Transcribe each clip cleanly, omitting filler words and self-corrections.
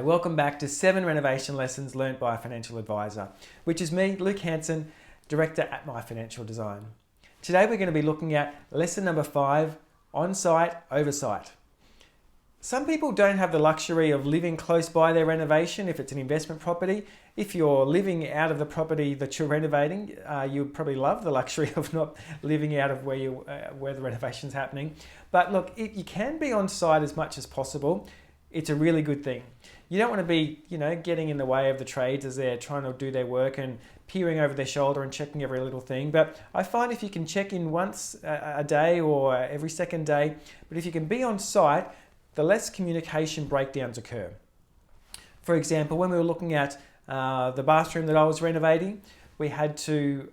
Hi, welcome back to 7 Renovation Lessons Learned by a Financial Advisor, which is me, Luke Hanson, Director at My Financial Design. Today we're going to be looking at lesson number 5, on-site oversight. Some people don't have the luxury of living close by their renovation if it's an investment property. If you're living out of the property that you're renovating, you probably love the luxury of not living out of where the renovation's happening. But look, you can be on site as much as possible. It's a really good thing. You don't want to be, getting in the way of the trades as they're trying to do their work and peering over their shoulder and checking every little thing. But I find if you can check in once a day or every second day, but if you can be on site, the less communication breakdowns occur. For example, when we were looking at the bathroom that I was renovating, we had to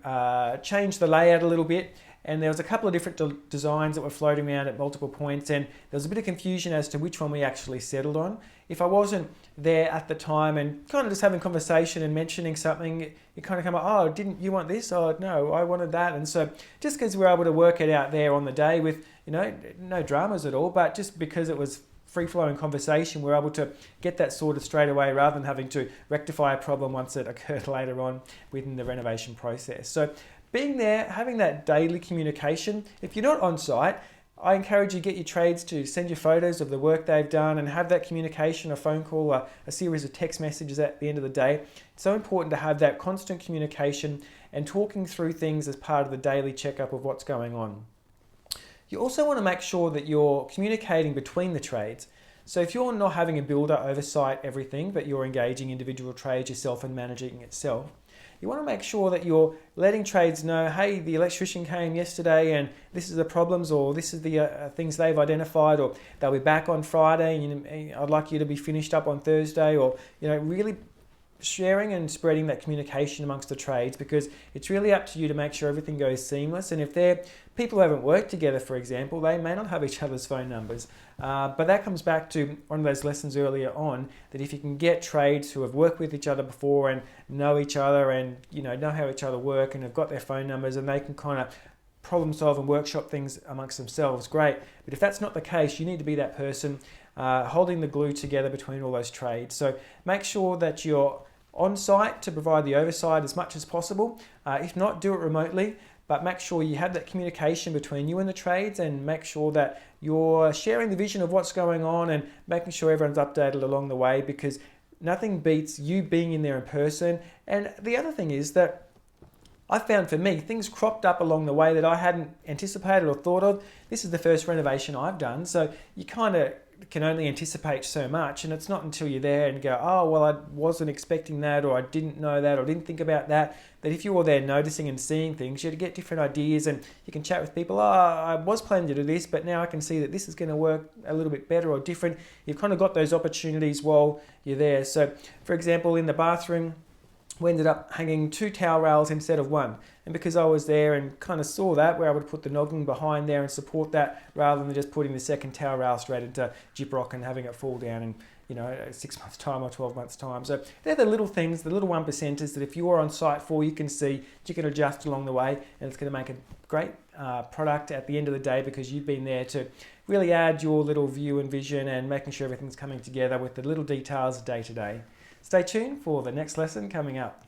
change the layout a little bit, and there was a couple of different designs that were floating around at multiple points, and there was a bit of confusion as to which one we actually settled on. If I wasn't there at the time and kind of just having conversation and mentioning something, it kind of come up, oh, didn't you want this? Oh, no, I wanted that. And so just because we were able to work it out there on the day with, no dramas at all, but just because it was free-flowing conversation, we're able to get that sorted straight away rather than having to rectify a problem once it occurred later on within the renovation process. So being there, having that daily communication. If you're not on site, I encourage you to get your trades to send you photos of the work they've done and have that communication, a phone call, a series of text messages at the end of the day. It's so important to have that constant communication and talking through things as part of the daily checkup of what's going on. You also want to make sure that you're communicating between the trades. So if you're not having a builder oversight everything, but you're engaging individual trades yourself and managing itself, you want to make sure that you're letting trades know, hey, the electrician came yesterday and this is the problems, or this is the things they've identified, or they'll be back on Friday and I'd like you to be finished up on Thursday, or really sharing and spreading that communication amongst the trades, because it's really up to you to make sure everything goes seamless. And if they're people who haven't worked together, for example, they may not have each other's phone numbers. But that comes back to one of those lessons earlier on, that if you can get trades who have worked with each other before and know each other and know how each other work and have got their phone numbers and they can kind of problem solve and workshop things amongst themselves, great. But if that's not the case, you need to be that person holding the glue together between all those trades. So make sure that you're on site to provide the oversight as much as possible. If not, do it remotely, but make sure you have that communication between you and the trades, and make sure that you're sharing the vision of what's going on and making sure everyone's updated along the way, because nothing beats you being in there in person. And the other thing is that I found for me, things cropped up along the way that I hadn't anticipated or thought of. This is the first renovation I've done, so you kind of can only anticipate so much, and it's not until you're there and go, oh, well, I wasn't expecting that, or I didn't know that, or didn't think about that if you're there noticing and seeing things, you get different ideas, and you can chat with people, oh, I was planning to do this, but now I can see that this is going to work a little bit better or different. You've kind of got those opportunities while you're there. So, for example, in the bathroom, we ended up hanging 2 towel rails instead of 1. And because I was there and kind of saw that, we're able to put the noggin behind there and support that, rather than just putting the second towel rail straight into gyprock and having it fall down in 6 months' time or 12 months' time. So they're the little things, the little 1%ers that if you're on site for, you can see, you can adjust along the way, and it's going to make a great product at the end of the day, because you've been there to really add your little view and vision and making sure everything's coming together with the little details day to day. Stay tuned for the next lesson coming up.